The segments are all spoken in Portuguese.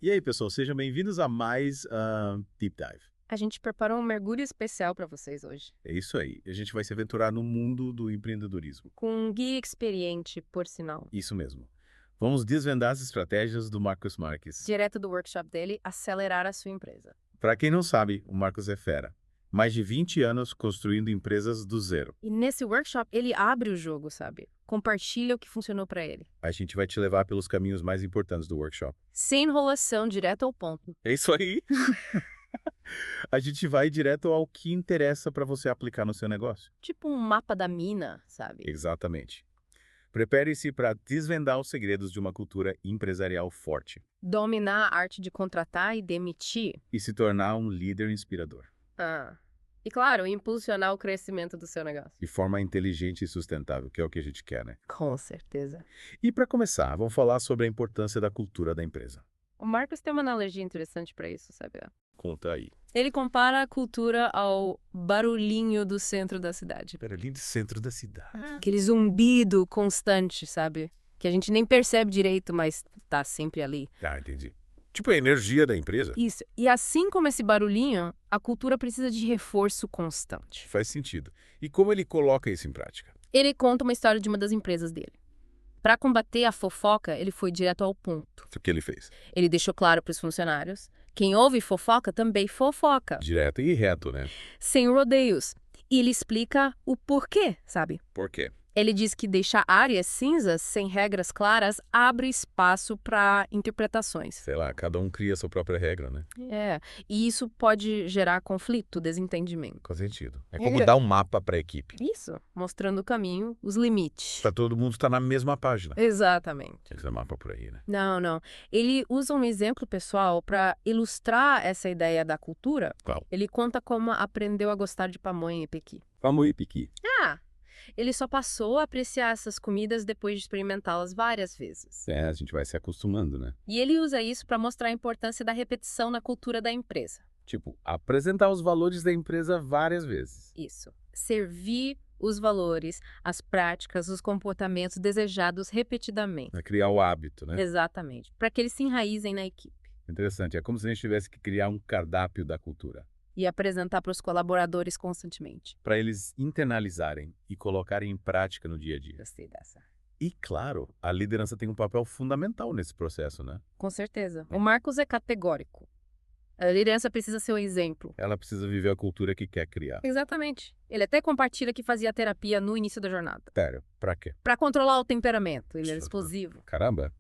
E aí, pessoal, sejam bem-vindos a mais Deep Dive. A gente preparou um mergulho especial para vocês hoje, É isso aí. A gente vai se aventurar no mundo do empreendedorismo. com um guia experiente, por sinal. Isso mesmo. Vamos desvendar as estratégias do Marcos Marques. Direto do workshop dele, acelerar a sua empresa. Para quem não sabe, o Marcos é fera. Mais de 20 anos construindo empresas do zero. E nesse workshop, ele abre o jogo, sabe? Compartilha o que funcionou para ele. A gente vai te levar pelos caminhos mais importantes do workshop. Sem enrolação, direto ao ponto. É isso aí! A gente vai direto ao que interessa para você aplicar no seu negócio. Tipo um mapa da mina, sabe? Exatamente. Prepare-se para desvendar os segredos de uma cultura empresarial forte Dominar a arte de contratar e demitir. e se tornar um líder inspirador, E claro, impulsionar o crescimento do seu negócio. de forma inteligente e sustentável, que é o que a gente quer, né? Com certeza. E para começar, vamos falar sobre a importância da cultura da empresa. O Marcos tem uma analogia interessante para isso, sabe? Conta aí. Ele compara a cultura ao barulhinho do centro da cidade. Berlim do centro da cidade. Aquele zumbido constante, sabe? Que a gente nem percebe direito, mas tá sempre ali. Ah, entendi. Tipo a energia da empresa. Isso. E assim como esse barulhinho, a cultura precisa de reforço constante. Faz sentido. E como ele coloca isso em prática? Ele conta uma história de uma das empresas dele. Para combater a fofoca, ele foi direto ao ponto. O que ele fez? Ele deixou claro para os funcionários: quem ouve fofoca também fofoca, Direto e reto, né? sem rodeios. E ele explica o porquê, sabe? Por quê? Ele diz que deixar áreas cinzas, sem regras claras, abre espaço para interpretações. Sei lá, cada um cria a sua própria regra, né? E isso pode gerar conflito, desentendimento. Faz sentido. É Regra- como dar um mapa para a equipe. Isso, mostrando o caminho, os limites. Para todo mundo estar na mesma página. Exatamente. Tem que ser mapa por aí, né? Não. Ele usa um exemplo pessoal para ilustrar essa ideia da cultura. Qual? Ele conta como aprendeu a gostar de pamonha e pequi. Vamos ir, Piqui. Ele só passou a apreciar essas comidas depois de experimentá-las várias vezes. É, a gente vai se acostumando, né? E ele usa isso para mostrar a importância da repetição na cultura da empresa. Tipo, apresentar os valores da empresa várias vezes. Isso. Servir os valores, as práticas, os comportamentos desejados repetidamente. Pra criar o hábito, né? Exatamente. Para que eles se enraizem na equipe. Interessante. É como se a gente tivesse que criar um cardápio da cultura. E apresentar para os colaboradores constantemente. Para eles internalizarem e colocarem em prática no dia a dia. Gostei dessa. E, claro, a liderança tem um papel fundamental nesse processo, né? Com certeza. O Marcos é categórico. A liderança precisa ser um exemplo. Ela precisa viver a cultura que quer criar. Exatamente. Ele até compartilha que fazia terapia no início da jornada. Sério, pra quê? Para controlar o temperamento. Ele era explosivo. Caramba,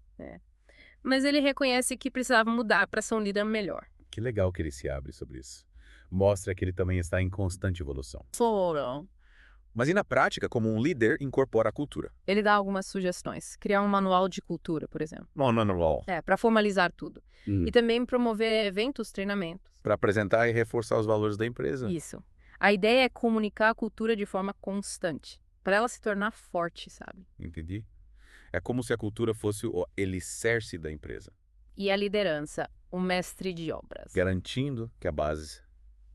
Mas ele reconhece que precisava mudar para ser um líder melhor. que legal que ele se abre sobre isso. Mostra que ele também está em constante evolução. Foram. Mas e na prática, como um líder incorpora a cultura? Ele dá algumas sugestões. Criar um manual de cultura, por exemplo. Não. Para formalizar tudo. E também promover eventos, treinamentos. Para apresentar e reforçar os valores da empresa. Isso. A ideia é comunicar a cultura de forma constante. Para ela se tornar forte, sabe? Entendi. É como se a cultura fosse o alicerce da empresa, E a liderança, o mestre de obras. garantindo que a base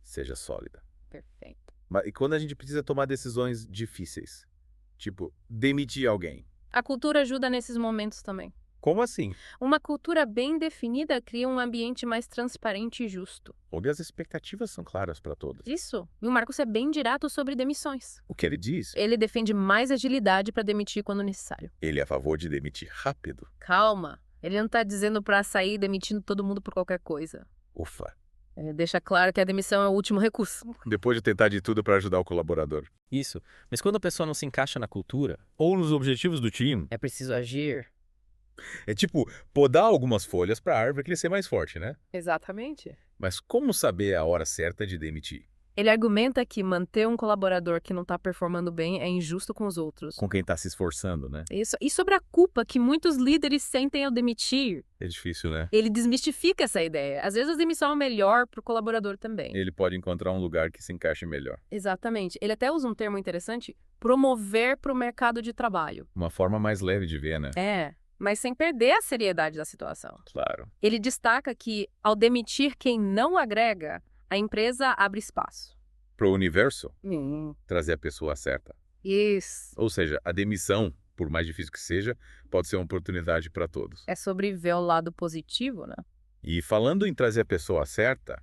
seja sólida. Perfeito. Mas e quando a gente precisa tomar decisões difíceis? Tipo, demitir alguém. A cultura ajuda nesses momentos também. Como assim? Uma cultura bem definida cria um ambiente mais transparente e justo. Onde as expectativas são claras para todos. Isso. E o Marcos é bem direto sobre demissões. O que ele diz? Ele defende mais agilidade para demitir quando necessário. Ele é a favor de demitir rápido. Calma. Ele não está dizendo para sair demitindo todo mundo por qualquer coisa. Ufa. Ele deixa claro que a demissão é o último recurso. Depois de tentar de tudo para ajudar o colaborador. Isso. Mas quando a pessoa não se encaixa na cultura, Ou nos objetivos do time. É preciso agir. É tipo, podar algumas folhas para a árvore crescer mais forte, né? Exatamente. Mas como saber a hora certa de demitir? Ele argumenta que manter um colaborador que não está performando bem é injusto com os outros. Com quem está se esforçando, né? Isso. E sobre a culpa que muitos líderes sentem ao demitir. É difícil, né? Ele desmistifica essa ideia. Às vezes a demissão é melhor para o colaborador também. Ele pode encontrar um lugar que se encaixe melhor. Exatamente. Ele até usa um termo interessante, promover para o mercado de trabalho. Uma forma mais leve de ver, né? Mas sem perder a seriedade da situação. Claro. Ele destaca que, ao demitir quem não agrega, a empresa abre espaço. Pro universo, trazer a pessoa certa. Isso. Ou seja, a demissão, por mais difícil que seja, pode ser uma oportunidade para todos. É sobre ver o lado positivo, né? E falando em trazer a pessoa certa,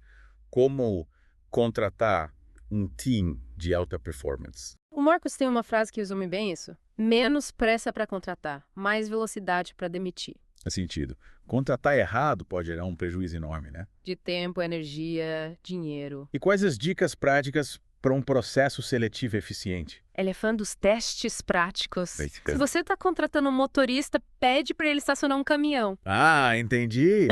como contratar um team de alta performance? O Marcos tem uma frase que resume bem isso. Menos pressa para contratar, mais velocidade para demitir. Faz sentido. Contratar errado pode gerar um prejuízo enorme, né? De tempo, energia, dinheiro. E quais as dicas práticas para um processo seletivo eficiente? Ele é fã dos testes práticos. Feito. Se você está contratando um motorista, pede para ele estacionar um caminhão. Ah, entendi.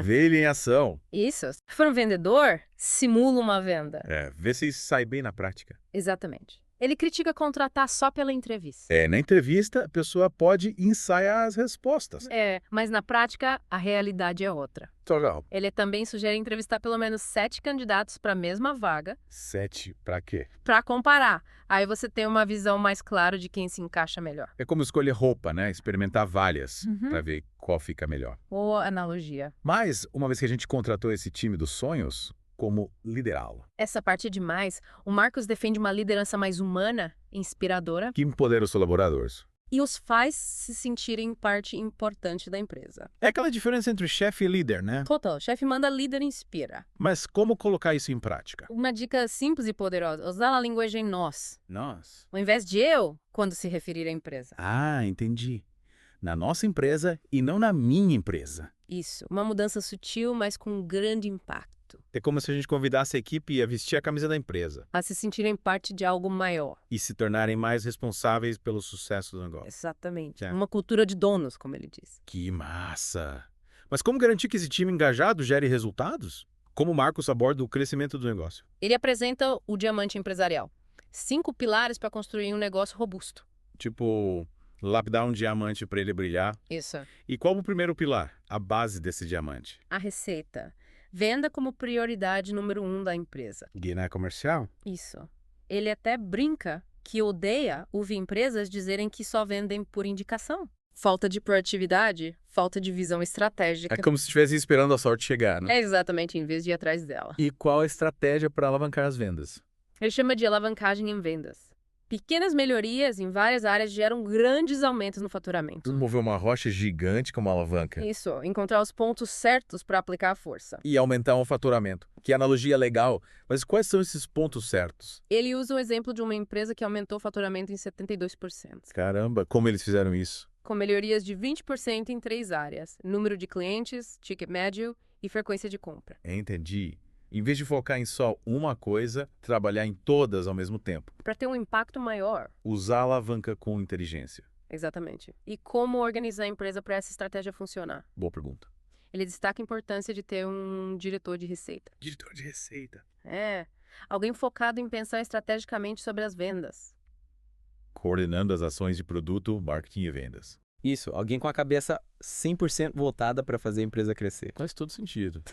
Vê ele em ação. Isso. Se for um vendedor, simula uma venda. Vê se isso sai bem na prática. Exatamente. Ele critica contratar só pela entrevista. Na entrevista, a pessoa pode ensaiar as respostas. Mas na prática, a realidade é outra. Legal. Ele também sugere entrevistar pelo menos 7 candidatos para a mesma vaga 7 para quê? para comparar. Aí você tem uma visão mais clara de quem se encaixa melhor. É como escolher roupa, né? Experimentar várias Uhum. para ver qual fica melhor. Boa analogia. Mas, uma vez que a gente contratou esse time dos sonhos, como liderá-lo? Essa parte é demais. O Marcos defende uma liderança mais humana, inspiradora, Que empodera os colaboradores. e os faz se sentirem parte importante da empresa. É aquela diferença entre chefe e líder, né? Total, o chefe manda, líder inspira. Mas como colocar isso em prática? Uma dica simples e poderosa, usar a linguagem nós, Nós. ao invés de eu, quando se referir à empresa. Ah, entendi. Na nossa empresa e não na minha empresa. Isso, uma mudança sutil, mas com grande impacto. É como se a gente convidasse a equipe a vestir a camisa da empresa A se sentirem parte de algo maior. e se tornarem mais responsáveis pelo sucesso do negócio. Exatamente. É. Uma cultura de donos, como ele diz. Que massa! Mas como garantir que esse time engajado gere resultados? Como o Marcos aborda o crescimento do negócio? Ele apresenta o diamante empresarial. 5 pilares para construir um negócio robusto. Tipo, lapidar um diamante para ele brilhar. Isso. E qual o primeiro pilar? A base desse diamante. A receita. Venda como prioridade número 1 da empresa. Guiné comercial? Isso. Ele até brinca que odeia ouvir empresas dizerem que só vendem por indicação. Falta de proatividade, falta de visão estratégica. como se estivesse esperando a sorte chegar, né? É exatamente, em vez de ir atrás dela. E qual a estratégia para alavancar as vendas? Ele chama de alavancagem em vendas. Pequenas melhorias em várias áreas geram grandes aumentos no faturamento. Mover uma rocha gigante como alavanca. Isso, encontrar os pontos certos para aplicar a força. E aumentar o faturamento. Que analogia legal. Mas quais são esses pontos certos? Ele usa o exemplo de uma empresa que aumentou o faturamento em 72%, Caramba, como eles fizeram isso? com melhorias de 20% em 3 áreas: número de clientes, ticket médio e frequência de compra. Entendi. Em vez de focar em só uma coisa, trabalhar em todas ao mesmo tempo. Para ter um impacto maior. Usar a alavanca com inteligência. Exatamente. E como organizar a empresa para essa estratégia funcionar? Boa pergunta. Ele destaca a importância de ter um diretor de receita. Diretor de receita. Alguém focado em pensar estrategicamente sobre as vendas. Coordenando as ações de produto, marketing e vendas. Isso, alguém com a cabeça 100% voltada para fazer a empresa crescer. Faz todo sentido.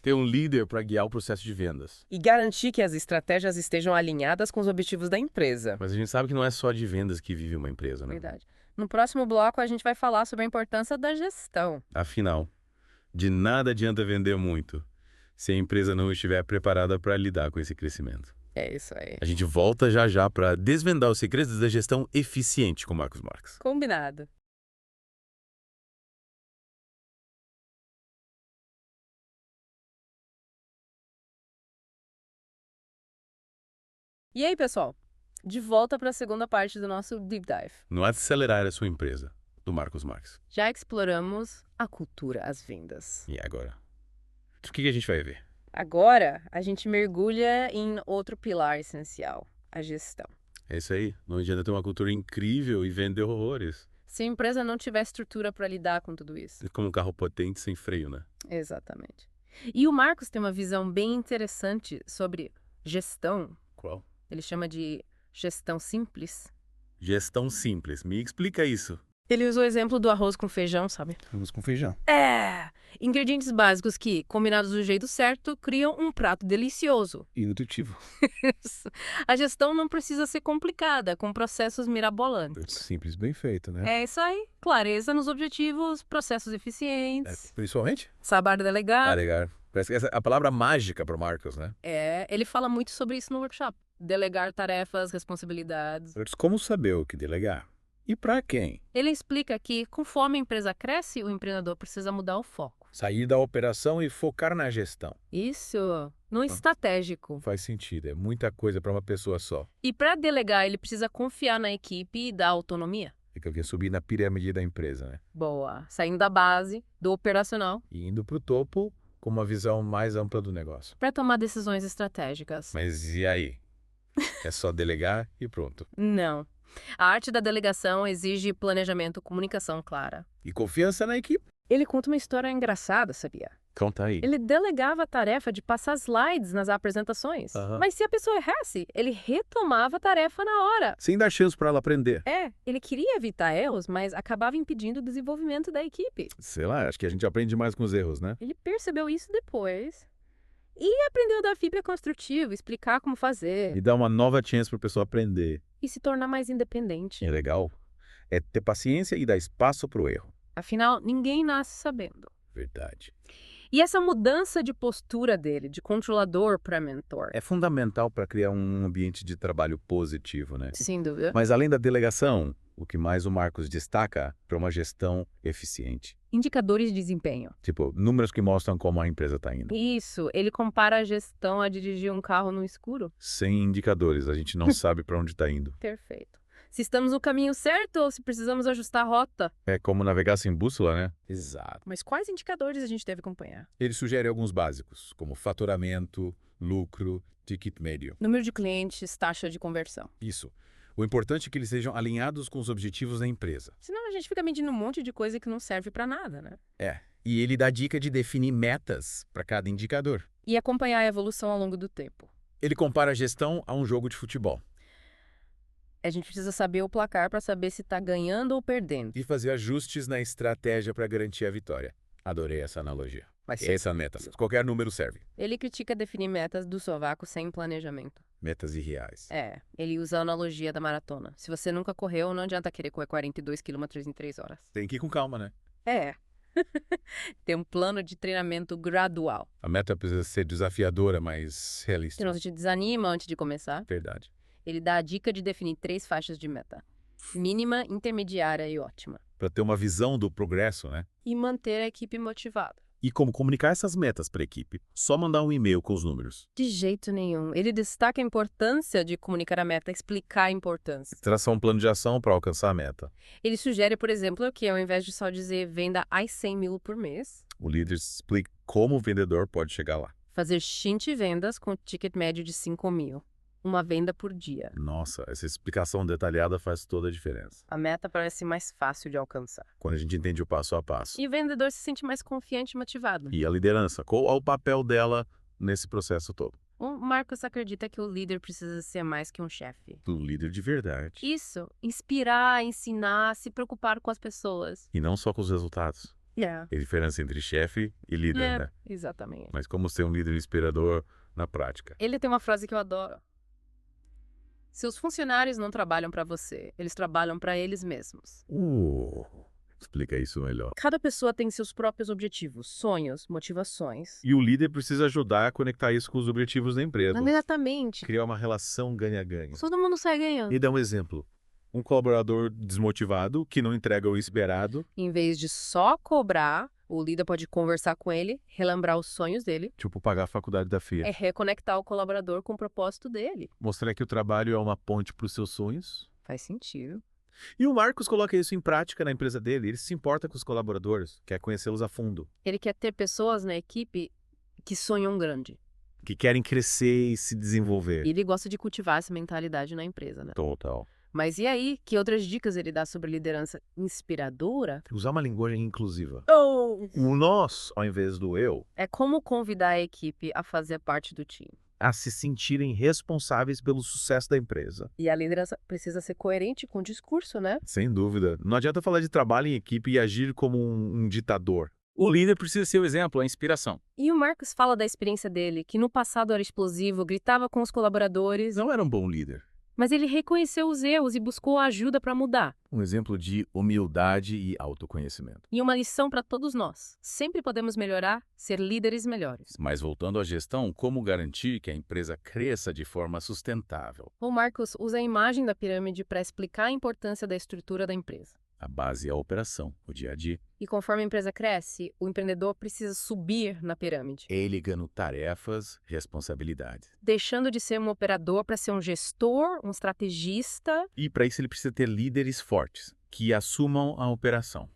Ter um líder para guiar o processo de vendas. E garantir que as estratégias estejam alinhadas com os objetivos da empresa. Mas a gente sabe que não é só de vendas que vive uma empresa, né? Verdade. No próximo bloco, a gente vai falar sobre a importância da gestão. Afinal, de nada adianta vender muito se a empresa não estiver preparada para lidar com esse crescimento. É isso aí. A gente volta já já para desvendar os segredos da gestão eficiente com Marcos Marques. Combinado. E aí, pessoal? De volta para a segunda parte do nosso Deep Dive. No acelerar a sua empresa, do Marcos Marques. Já exploramos a cultura, as vendas. E agora? O que a gente vai ver? Agora, a gente mergulha em outro pilar essencial, a gestão. É isso aí. Não adianta ter uma cultura incrível e vender horrores. Se a empresa não tiver estrutura para lidar com tudo isso. É como um carro potente sem freio, né? Exatamente. E o Marcos tem uma visão bem interessante sobre gestão. Qual? Ele chama de gestão simples. Gestão simples. Me explica isso. Ele usa o exemplo do arroz com feijão, sabe? Arroz com feijão. Ingredientes básicos que, combinados do jeito certo, criam um prato delicioso. E nutritivo. A gestão não precisa ser complicada, com processos mirabolantes. Simples, bem feito, né? É isso aí. Clareza nos objetivos, processos eficientes, Principalmente? saber delegar. Legal. Parece que essa é a palavra mágica para o Marcos, né? Ele fala muito sobre isso no workshop. Delegar tarefas, responsabilidades. Como saber o que delegar? E para quem? Ele explica que, conforme a empresa cresce, o empreendedor precisa mudar o foco. Sair da operação e focar na gestão. Isso, no estratégico. Faz sentido, é muita coisa para uma pessoa só. E para delegar, ele precisa confiar na equipe e dar autonomia. Fica que subir na pirâmide da empresa, né? Boa. Saindo da base, do operacional, E indo para o topo com uma visão mais ampla do negócio. para tomar decisões estratégicas. Mas e aí? É só delegar e pronto. Não. A arte da delegação exige planejamento, comunicação clara. E confiança na equipe? Ele conta uma história engraçada, sabia? Conta aí. Ele delegava a tarefa de passar slides nas apresentações. Aham. Mas se a pessoa errasse, ele retomava a tarefa na hora. Sem dar chance para ela aprender. Ele queria evitar erros, mas acabava impedindo o desenvolvimento da equipe. Sei lá, acho que a gente aprende mais com os erros, né? Ele percebeu isso depois. E aprendeu a dar feedback construtivo, explicar como fazer E dar uma nova chance para a pessoa aprender. e se tornar mais independente. É legal. É ter paciência e dar espaço para o erro. Afinal, ninguém nasce sabendo. Verdade. E essa mudança de postura dele, de controlador para mentor, É fundamental para criar um ambiente de trabalho positivo, né? sem dúvida. Mas além da delegação, o que mais o Marcos destaca para uma gestão eficiente. Indicadores de desempenho. Tipo, números que mostram como a empresa está indo. Isso, ele compara a gestão a dirigir um carro no escuro. Sem indicadores, a gente não sabe para onde está indo. Perfeito. Se estamos no caminho certo ou se precisamos ajustar a rota. É como navegar sem bússola, né? Exato. Mas quais indicadores a gente deve acompanhar? Ele sugere alguns básicos, como faturamento, lucro, ticket médio. Número de clientes, taxa de conversão. Isso. O importante é que eles sejam alinhados com os objetivos da empresa. Senão a gente fica medindo um monte de coisa que não serve para nada, né? E ele dá dica de definir metas para cada indicador. E acompanhar a evolução ao longo do tempo. Ele compara a gestão a um jogo de futebol A gente precisa saber o placar para saber se está ganhando ou perdendo. e fazer ajustes na estratégia para garantir a vitória. Adorei essa analogia. Mas Essa é a meta. Qualquer número serve. Ele critica definir metas do sovaco sem planejamento. Metas irreais. Ele usa a analogia da maratona. Se você nunca correu, não adianta querer correr 42 quilômetros em 3 horas. Tem que ir com calma, né? Tem um plano de treinamento gradual. A meta precisa ser desafiadora, mas Se realista. não te desanima antes de começar, Verdade. ele dá a dica de definir 3 faixas de meta. Mínima, intermediária e ótima. Para ter uma visão do progresso, né? E manter a equipe motivada. E como comunicar essas metas para a equipe? Só mandar um e-mail com os números. De jeito nenhum. Ele destaca a importância de comunicar a meta, explicar a importância. Traçar um plano de ação para alcançar a meta. Ele sugere, por exemplo, que ao invés de só dizer venda às 100 mil por mês, O líder explica como o vendedor pode chegar lá. fazer 20 vendas com ticket médio de 5 mil. Uma venda por dia. Nossa, essa explicação detalhada faz toda a diferença. A meta parece mais fácil de alcançar. Quando a gente entende o passo a passo. E o vendedor se sente mais confiante e motivado. E a liderança, qual é o papel dela nesse processo todo? O Marcos acredita que o líder precisa ser mais que um chefe. Do líder de verdade. Isso, inspirar, ensinar, se preocupar com as pessoas. E não só com os resultados. Yeah. É a diferença entre chefe e líder, né? Exatamente. Mas como ser um líder inspirador na prática. Ele tem uma frase que eu adoro. Seus funcionários não trabalham para você, eles trabalham para eles mesmos. Explica isso melhor. Cada pessoa tem seus próprios objetivos, sonhos, motivações. E o líder precisa ajudar a conectar isso com os objetivos da empresa. Exatamente. Criar uma relação ganha-ganha. Todo mundo sai ganhando. E dá um exemplo. Um colaborador desmotivado, que não entrega o esperado, Em vez de só cobrar, o líder pode conversar com ele, relembrar os sonhos dele, tipo pagar a faculdade da filha. reconectar o colaborador com o propósito dele. Mostrar que o trabalho é uma ponte para os seus sonhos. Faz sentido. E o Marcos coloca isso em prática na empresa dele. Ele se importa com os colaboradores, quer conhecê-los a fundo, Ele quer ter pessoas na equipe que sonham grande. que querem crescer e se desenvolver. E ele gosta de cultivar essa mentalidade na empresa, né? Total. Mas e aí, que outras dicas ele dá sobre liderança inspiradora? Usar uma linguagem inclusiva. Oh! O nós, ao invés do eu, É como convidar a equipe a fazer parte do time. a se sentirem responsáveis pelo sucesso da empresa. E a liderança precisa ser coerente com o discurso, né? Sem dúvida. Não adianta falar de trabalho em equipe e agir como um ditador. O líder precisa ser o exemplo, a inspiração. E o Marcos fala da experiência dele, que no passado era explosivo, gritava com os colaboradores, Não era um bom líder. mas ele reconheceu os erros e buscou ajuda para mudar. Um exemplo de humildade e autoconhecimento. E uma lição para todos nós. Sempre podemos melhorar, ser líderes melhores. Mas voltando à gestão, como garantir que a empresa cresça de forma sustentável? O Marcos usa a imagem da pirâmide para explicar a importância da estrutura da empresa. A base é a operação, o dia a dia. E conforme a empresa cresce, o empreendedor precisa subir na pirâmide, Ele ganhando tarefas, responsabilidades. deixando de ser um operador para ser um gestor, um estrategista, E para isso ele precisa ter líderes fortes, que assumam a operação.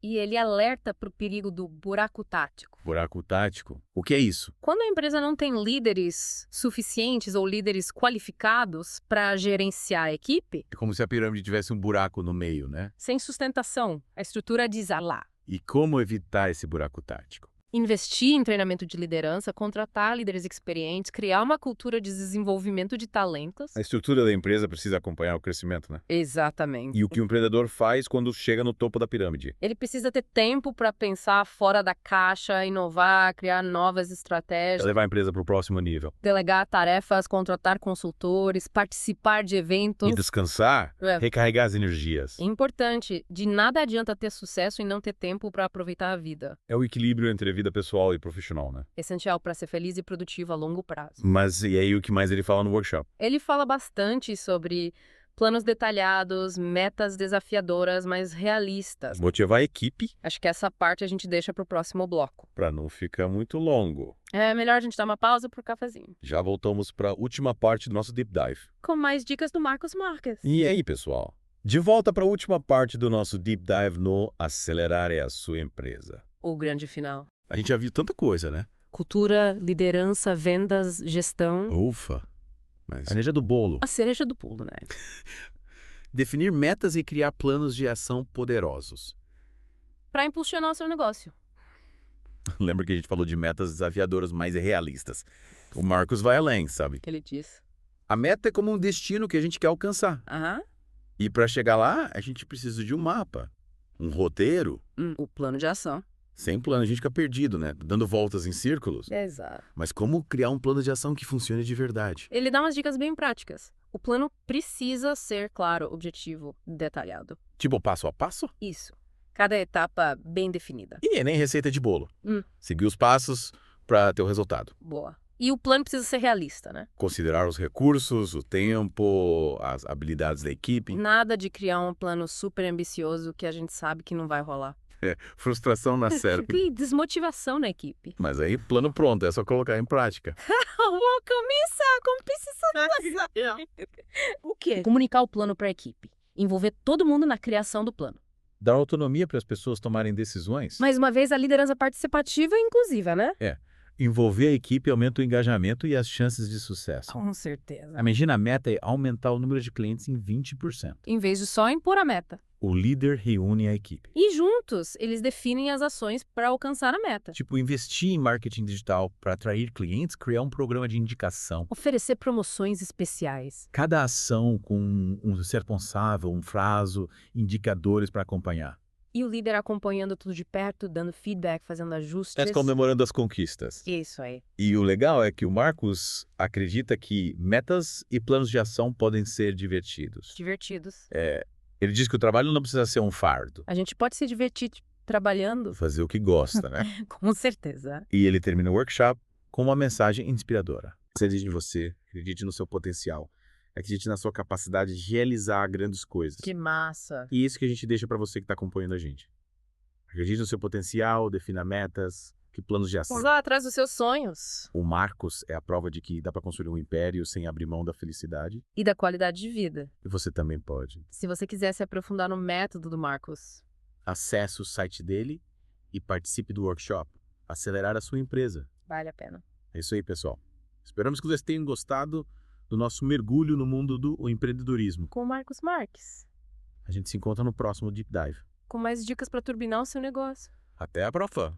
e ele alerta para o perigo do buraco tático. Buraco tático, o que é isso? Quando a empresa não tem líderes suficientes ou líderes qualificados para gerenciar a equipe, É como se a pirâmide tivesse um buraco no meio, né? sem sustentação, a estrutura desalar. E como evitar esse buraco tático? Investir em treinamento de liderança, contratar líderes experientes, criar uma cultura de desenvolvimento de talentos. A estrutura da empresa precisa acompanhar o crescimento, né? Exatamente. E o que o empreendedor faz quando chega no topo da pirâmide? Ele precisa ter tempo para pensar fora da caixa, inovar, criar novas É estratégias, levar a empresa para o próximo nível. delegar tarefas, contratar consultores, participar de eventos. E descansar, É. recarregar as energias. Importante, de nada adianta ter sucesso e não ter tempo para aproveitar a vida. É o equilíbrio entre vida pessoal e profissional, né? Essencial para ser feliz e produtivo a longo prazo. Mas e aí o que mais ele fala no workshop? Ele fala bastante sobre planos detalhados, metas desafiadoras, mas realistas. Motivar a equipe Acho que essa parte a gente deixa para o próximo bloco. para não ficar muito longo. É melhor a gente dar uma pausa pro cafezinho. Já voltamos para a última parte do nosso deep dive. Com mais dicas do Marcos Marques. E aí, pessoal? De volta para a última parte do nosso deep dive no Acelerar é a Sua Empresa. O grande final. A gente já viu tanta coisa, né? Cultura, liderança, vendas, gestão. Ufa. Mas a cereja do bolo. A cereja do bolo, né? Definir metas e criar planos de ação poderosos. Para impulsionar o seu negócio. Lembra que a gente falou de metas desafiadoras mais realistas. O Marcos vai além, sabe? Que ele diz. A meta é como um destino que a gente quer alcançar. Aham. E para chegar lá, a gente precisa de um mapa, um roteiro. O plano de ação. Sem plano, a gente fica perdido, né? Dando voltas em círculos. Exato. Mas como criar um plano de ação que funcione de verdade? Ele dá umas dicas bem práticas. O plano precisa ser claro, objetivo, detalhado. Tipo passo a passo? Isso. Cada etapa bem definida. E nem receita de bolo. Hum. Seguir os passos para ter o resultado. Boa. E o plano precisa ser realista, né? Considerar os recursos, o tempo, as habilidades da equipe. Nada de criar um plano super ambicioso que a gente sabe que não vai rolar. Frustração na certa. E desmotivação na equipe. Mas aí, plano pronto, é só colocar em prática. Vou começar com O quê? Comunicar o plano para a equipe. Envolver todo mundo na criação do plano. Dar autonomia para as pessoas tomarem decisões. Mais uma vez, a liderança participativa e inclusiva, né? Envolver a equipe aumenta o engajamento e as chances de sucesso. Com certeza. Imagina a meta é aumentar o número de clientes em 20%. Em vez de só impor a meta. O líder reúne a equipe. E juntos, eles definem as ações para alcançar a meta. Tipo, investir em marketing digital para atrair clientes, criar um programa de indicação. Oferecer promoções especiais. Cada ação com um responsável, um prazo, indicadores para acompanhar. E o líder acompanhando tudo de perto, dando feedback, fazendo ajustes. Comemorando as conquistas. Isso aí. E o legal é que o Marcos acredita que metas e planos de ação podem ser divertidos. Divertidos. Ele diz que o trabalho não precisa ser um fardo. A gente pode se divertir trabalhando. Fazer o que gosta, né? Com certeza. E ele termina o workshop com uma mensagem inspiradora. Acredite em você, acredite no seu potencial, acredite na sua capacidade de realizar grandes coisas. Que massa. E isso que a gente deixa para você que está acompanhando a gente. Acredite no seu potencial, defina metas, que planos de ação. Vamos lá atrás dos seus sonhos. O Marcos é a prova de que dá para construir um império sem abrir mão da felicidade. E da qualidade de vida. E você também pode. Se você quiser se aprofundar no método do Marcos, Acesse o site dele e participe do workshop. Acelerar a sua empresa. vale a pena. É isso aí, pessoal. Esperamos que vocês tenham gostado do nosso mergulho no mundo do empreendedorismo. Com o Marcos Marques. A gente se encontra no próximo Deep Dive. Com mais dicas para turbinar o seu negócio. Até a próxima!